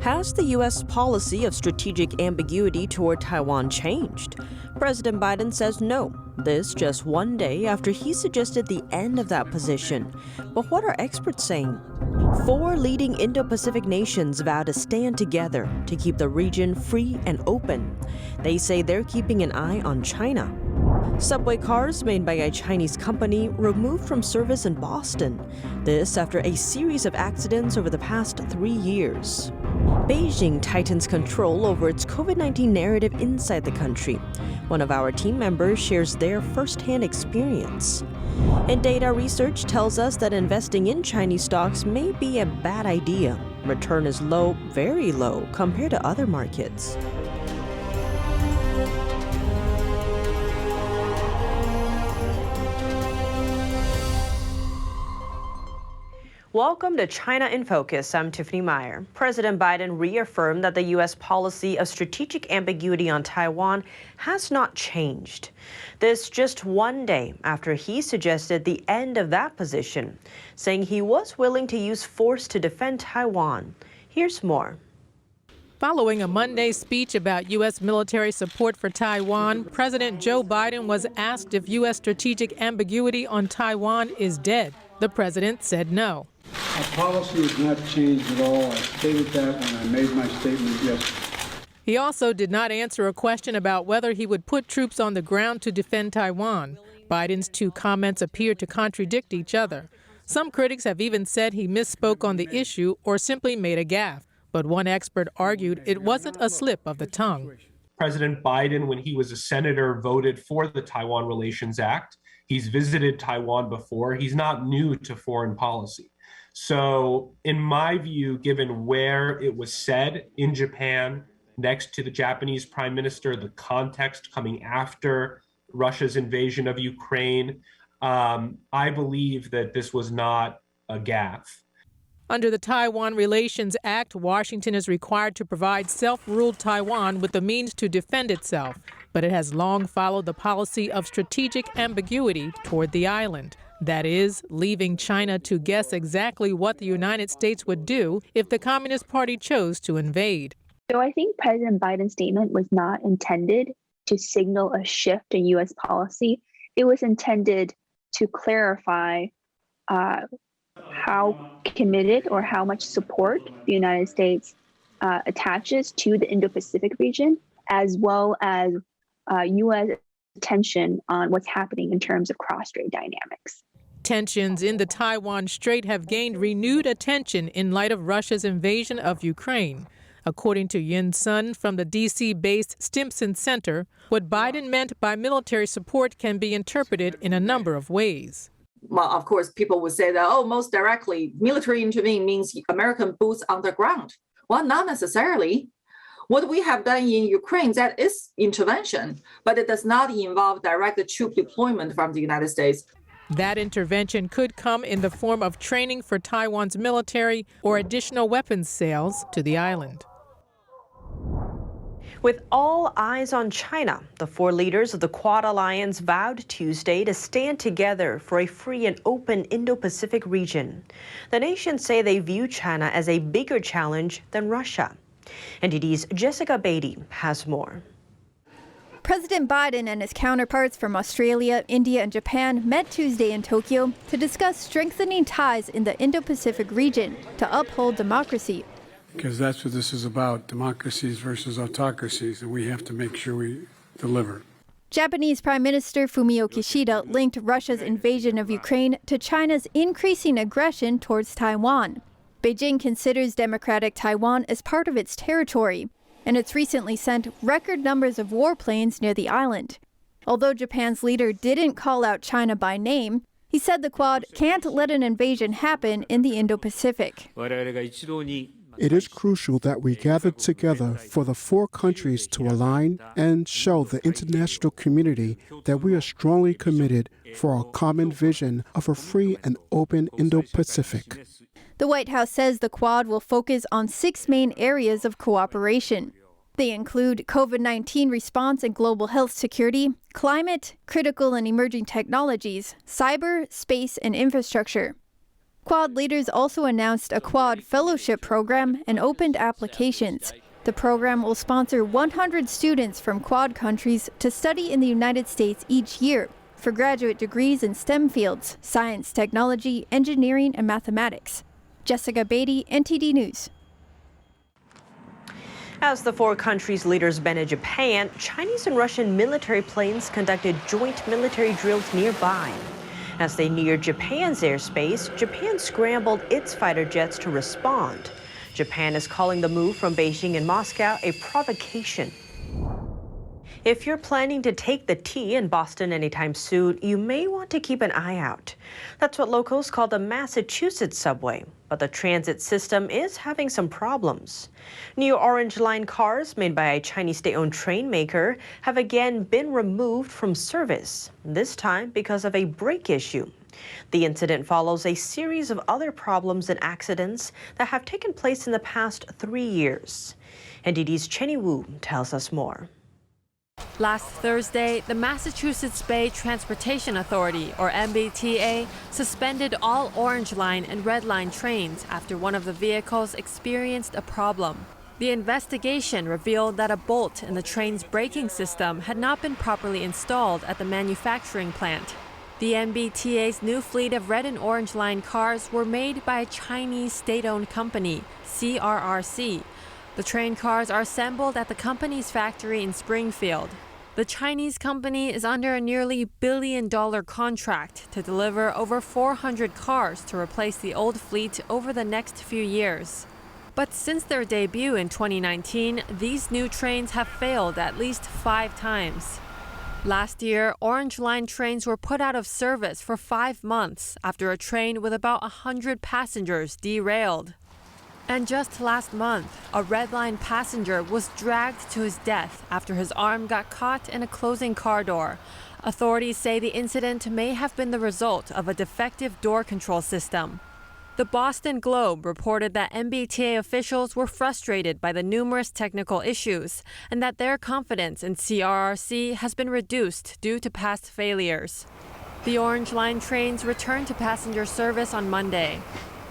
Has the U.S. policy of strategic ambiguity toward Taiwan changed? President Biden says no. This just one day after he suggested the end of that position. But what are experts saying? 4 leading Indo-Pacific nations vow to stand together to keep the region free and open. They say they're keeping an eye on China. Subway cars made by a Chinese company removed from service in Boston. This after a series of accidents over the past 3 years. Beijing tightens control over its COVID-19 narrative inside the country. One of our team members shares their firsthand experience. And data research tells us that investing in Chinese stocks may be a bad idea. Return is low, very low, compared to other markets. Welcome to China in Focus. I'm Tiffany Meyer. President Biden reaffirmed that the U.S. policy of strategic ambiguity on Taiwan has not changed. This just one day after he suggested the end of that position, saying he was willing to use force to defend Taiwan. Here's more. Following a Monday speech about U.S. military support for Taiwan, President Joe Biden was asked if U.S. strategic ambiguity on Taiwan is dead. The president said no. Our policy has not changed at all. I stated that when I made my statement yesterday. He also did not answer a question about whether he would put troops on the ground to defend Taiwan. Biden's 2 comments appear to contradict each other. Some critics have even said he misspoke on the issue or simply made a gaffe. But one expert argued it wasn't a slip of the tongue. President Biden, when he was a senator, voted for the Taiwan Relations Act. He's visited Taiwan before. He's not new to foreign policy. So in my view, given where it was said in Japan, next to the Japanese prime minister, the context coming after Russia's invasion of Ukraine, I believe that this was not a gaffe. Under the Taiwan Relations Act, Washington is required to provide self-ruled Taiwan with the means to defend itself, but it has long followed the policy of strategic ambiguity toward the island. That is, leaving China to guess exactly what the United States would do if the Communist Party chose to invade. So I think President Biden's statement was not intended to signal a shift in U.S. policy. It was intended to clarify how committed or how much support the United States attaches to the Indo-Pacific region, as well as U.S. attention on what's happening in terms of cross-strait dynamics. Tensions in the Taiwan Strait have gained renewed attention in light of Russia's invasion of Ukraine. According to Yin Sun from the D.C.-based Stimson Center, what Biden meant by military support can be interpreted in a number of ways. Well, of course, people would say that, most directly, military intervene means American boots on the ground. Well, not necessarily. What we have done in Ukraine, that is intervention, but it does not involve direct troop deployment from the United States. That intervention could come in the form of training for Taiwan's military or additional weapons sales to the island. With all eyes on China, the 4 leaders of the Quad Alliance vowed Tuesday to stand together for a free and open Indo-Pacific region. The nations say they view China as a bigger challenge than Russia. NTD's Jessica Beatty has more. President Biden and his counterparts from Australia, India, and Japan met Tuesday in Tokyo to discuss strengthening ties in the Indo-Pacific region to uphold democracy. Because that's what this is about, democracies versus autocracies, and we have to make sure we deliver. Japanese Prime Minister Fumio Kishida linked Russia's invasion of Ukraine to China's increasing aggression towards Taiwan. Beijing considers democratic Taiwan as part of its territory, and it's recently sent record numbers of warplanes near the island. Although Japan's leader didn't call out China by name, he said the Quad can't let an invasion happen in the Indo-Pacific. It is crucial that we gather together for the 4 countries to align and show the international community that we are strongly committed for our common vision of a free and open Indo-Pacific. The White House says the Quad will focus on 6 main areas of cooperation. They include COVID-19 response and global health security, climate, critical and emerging technologies, cyber, space, and infrastructure. Quad leaders also announced a Quad fellowship program and opened applications. The program will sponsor 100 students from Quad countries to study in the United States each year for graduate degrees in STEM fields, science, technology, engineering, and mathematics. Jessica Beatty, NTD News. As the four countries' leaders met in Japan, Chinese and Russian military planes conducted joint military drills nearby. As they neared Japan's airspace, Japan scrambled its fighter jets to respond. Japan is calling the move from Beijing and Moscow a provocation. If you're planning to take the T in Boston anytime soon, you may want to keep an eye out. That's what locals call the Massachusetts subway, but the transit system is having some problems. New Orange Line cars made by a Chinese state-owned train maker have again been removed from service, this time because of a brake issue. The incident follows a series of other problems and accidents that have taken place in the past 3 years. NTD's Chenny Wu tells us more. Last Thursday, the Massachusetts Bay Transportation Authority, or MBTA, suspended all Orange Line and Red Line trains after one of the vehicles experienced a problem. The investigation revealed that a bolt in the train's braking system had not been properly installed at the manufacturing plant. The MBTA's new fleet of Red and Orange Line cars were made by a Chinese state-owned company, CRRC. The train cars are assembled at the company's factory in Springfield. The Chinese company is under a nearly $1 billion contract to deliver over 400 cars to replace the old fleet over the next few years. But since their debut in 2019, these new trains have failed at least 5 times. Last year, Orange Line trains were put out of service for 5 months after a train with about 100 passengers derailed. And just last month, a Red Line passenger was dragged to his death after his arm got caught in a closing car door. Authorities say the incident may have been the result of a defective door control system. The Boston Globe reported that MBTA officials were frustrated by the numerous technical issues and that their confidence in CRRC has been reduced due to past failures. The Orange Line trains returned to passenger service on Monday.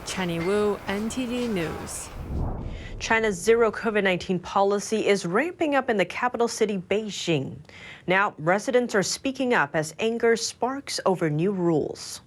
Chenny Wu, NTD News. China's zero COVID-19 policy is ramping up in the capital city, Beijing. Now, residents are speaking up as anger sparks over new rules.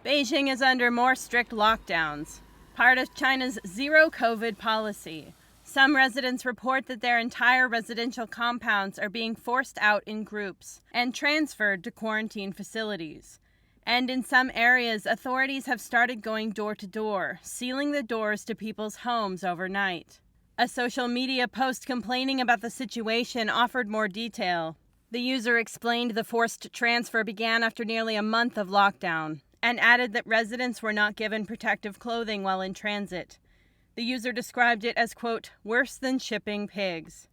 Beijing is under more strict lockdowns, part of China's zero COVID policy. Some residents report that their entire residential compounds are being forced out in groups and transferred to quarantine facilities. And in some areas, authorities have started going door to door, sealing the doors to people's homes overnight. A social media post complaining about the situation offered more detail. The user explained the forced transfer began after nearly a month of lockdown and added that residents were not given protective clothing while in transit. The user described it as, quote, worse than shipping pigs.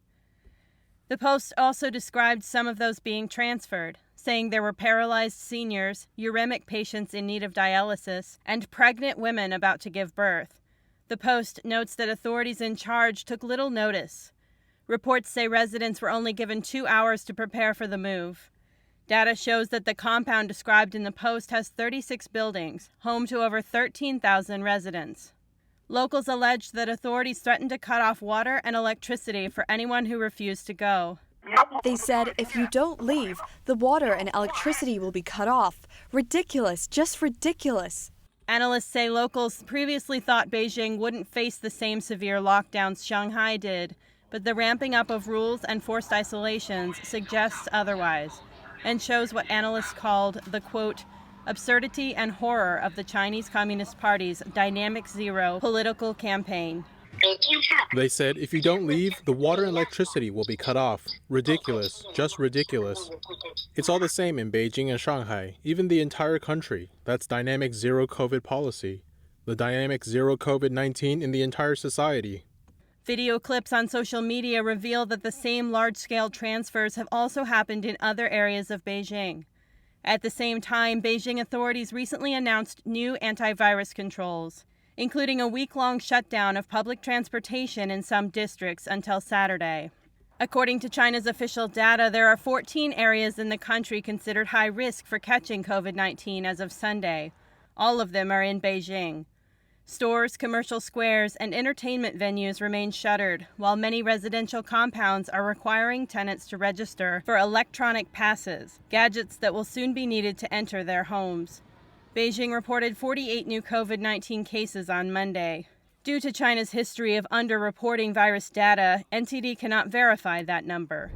The post also described some of those being transferred, saying there were paralyzed seniors, uremic patients in need of dialysis, and pregnant women about to give birth. The post notes that authorities in charge took little notice. Reports say residents were only given 2 hours to prepare for the move. Data shows that the compound described in the post has 36 buildings, home to over 13,000 residents. Locals alleged that authorities threatened to cut off water and electricity for anyone who refused to go. They said if you don't leave, the water and electricity will be cut off. Ridiculous, just ridiculous. Analysts say locals previously thought Beijing wouldn't face the same severe lockdowns Shanghai did, but the ramping up of rules and forced isolations suggests otherwise and shows what analysts called the, quote, absurdity and horror of the Chinese Communist Party's Dynamic Zero political campaign. They said if you don't leave, the water and electricity will be cut off. Ridiculous, just ridiculous. It's all the same in Beijing and Shanghai, even the entire country. That's dynamic zero COVID policy. The dynamic zero COVID-19 in the entire society. Video clips on social media reveal that the same large-scale transfers have also happened in other areas of Beijing. At the same time, Beijing authorities recently announced new antivirus controls, including a week-long shutdown of public transportation in some districts until Saturday. According to China's official data, there are 14 areas in the country considered high risk for catching COVID-19 as of Sunday. All of them are in Beijing. Stores, commercial squares, and entertainment venues remain shuttered, while many residential compounds are requiring tenants to register for electronic passes, gadgets that will soon be needed to enter their homes. Beijing reported 48 new COVID-19 cases on Monday. Due to China's history of underreporting virus data, NTD cannot verify that number.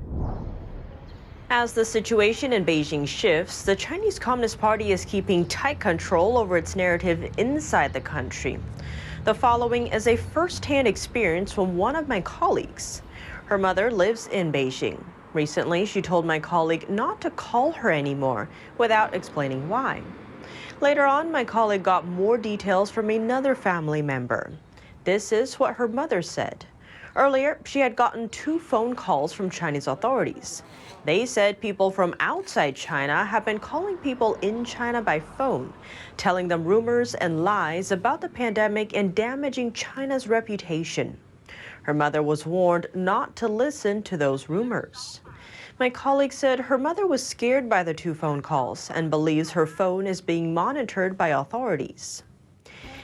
As the situation in Beijing shifts, the Chinese Communist Party is keeping tight control over its narrative inside the country. The following is a first-hand experience from one of my colleagues. Her mother lives in Beijing. Recently, she told my colleague not to call her anymore without explaining why. Later on, my colleague got more details from another family member. This is what her mother said. Earlier, she had gotten 2 phone calls from Chinese authorities. They said people from outside China have been calling people in China by phone, telling them rumors and lies about the pandemic and damaging China's reputation. Her mother was warned not to listen to those rumors. My colleague said her mother was scared by the 2 phone calls and believes her phone is being monitored by authorities.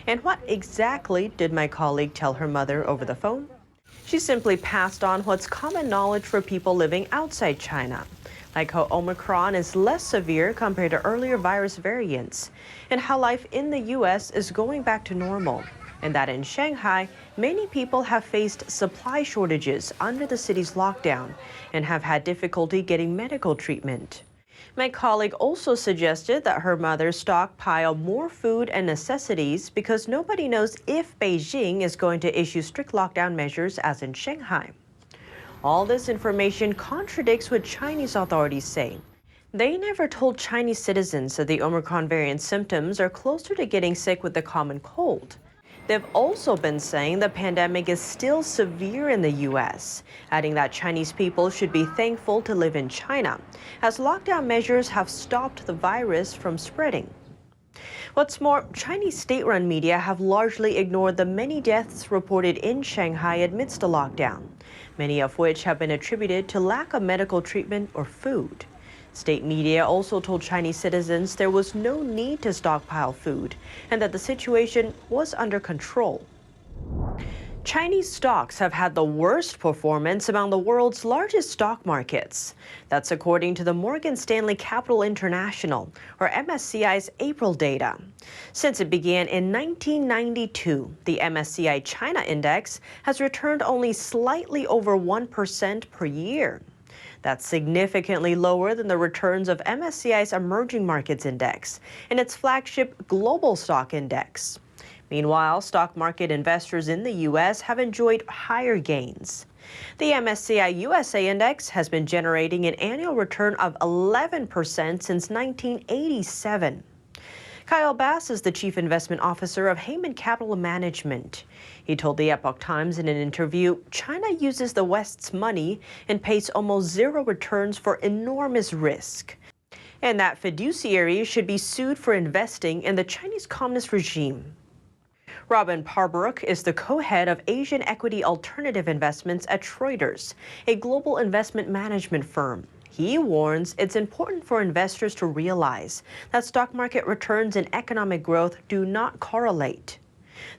And what exactly did my colleague tell her mother over the phone? She simply passed on what's common knowledge for people living outside China, like how Omicron is less severe compared to earlier virus variants, and how life in the U.S. is going back to normal, and that in Shanghai, many people have faced supply shortages under the city's lockdown and have had difficulty getting medical treatment. My colleague also suggested that her mother stockpile more food and necessities because nobody knows if Beijing is going to issue strict lockdown measures as in Shanghai. All this information contradicts what Chinese authorities say. They never told Chinese citizens that the Omicron variant symptoms are closer to getting sick with the common cold. They've also been saying the pandemic is still severe in the U.S., adding that Chinese people should be thankful to live in China, as lockdown measures have stopped the virus from spreading. What's more, Chinese state-run media have largely ignored the many deaths reported in Shanghai amidst a lockdown, many of which have been attributed to lack of medical treatment or food. State media also told Chinese citizens there was no need to stockpile food and that the situation was under control. Chinese stocks have had the worst performance among the world's largest stock markets. That's according to the Morgan Stanley Capital International, or MSCI's April data. Since it began in 1992, the MSCI China Index has returned only slightly over 1% per year. That's significantly lower than the returns of MSCI's Emerging Markets Index and its flagship Global Stock Index. Meanwhile, stock market investors in the U.S. have enjoyed higher gains. The MSCI USA Index has been generating an annual return of 11% since 1987. Kyle Bass is the Chief Investment Officer of Heyman Capital Management. He told the Epoch Times in an interview, China uses the West's money and pays almost zero returns for enormous risk, and that fiduciaries should be sued for investing in the Chinese Communist regime. Robin Parbrook is the co-head of Asian Equity Alternative Investments at Schroders, a global investment management firm. He warns it's important for investors to realize that stock market returns and economic growth do not correlate.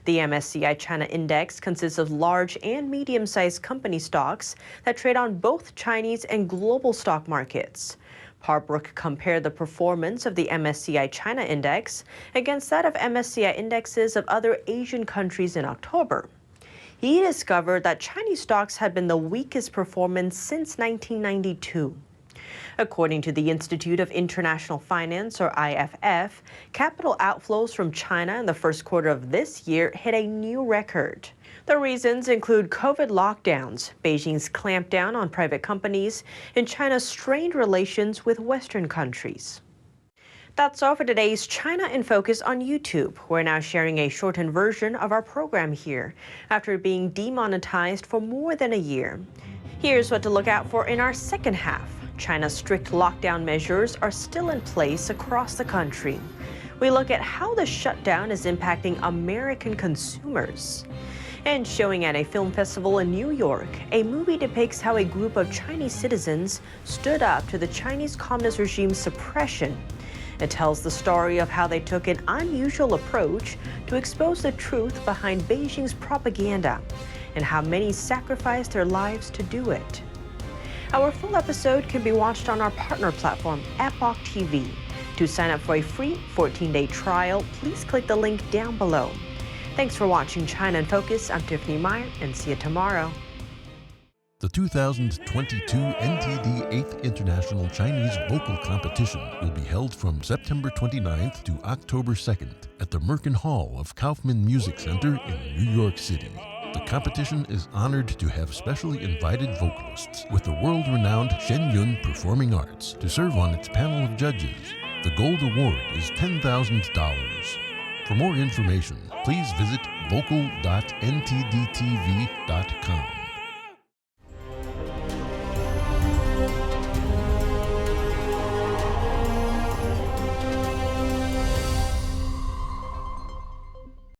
The MSCI China Index consists of large and medium-sized company stocks that trade on both Chinese and global stock markets. Parbrook compared the performance of the MSCI China Index against that of MSCI indexes of other Asian countries in October. He discovered that Chinese stocks had been the weakest performance since 1992. According to the Institute of International Finance, or IFF, capital outflows from China in the first quarter of this year hit a new record. The reasons include COVID lockdowns, Beijing's clampdown on private companies, and China's strained relations with Western countries. That's all for today's China in Focus on YouTube. We're now sharing a shortened version of our program here, after being demonetized for more than a year. Here's what to look out for in our second half. China's strict lockdown measures are still in place across the country. We look at how the shutdown is impacting American consumers. And showing at a film festival in New York, a movie depicts how a group of Chinese citizens stood up to the Chinese Communist regime's suppression. It tells the story of how they took an unusual approach to expose the truth behind Beijing's propaganda and how many sacrificed their lives to do it. Our full episode can be watched on our partner platform, Epoch TV. To sign up for a free 14-day trial, please click the link down below. Thanks for watching China in Focus. I'm Tiffany Meyer, and see you tomorrow. The 2022 NTD 8th International Chinese Vocal Competition will be held from September 29th to October 2nd at the Merkin Hall of Kaufman Music Center in New York City. The competition is honored to have specially invited vocalists with the world-renowned Shen Yun Performing Arts to serve on its panel of judges. The Gold Award is $10,000. For more information, please visit vocal.ntdtv.com.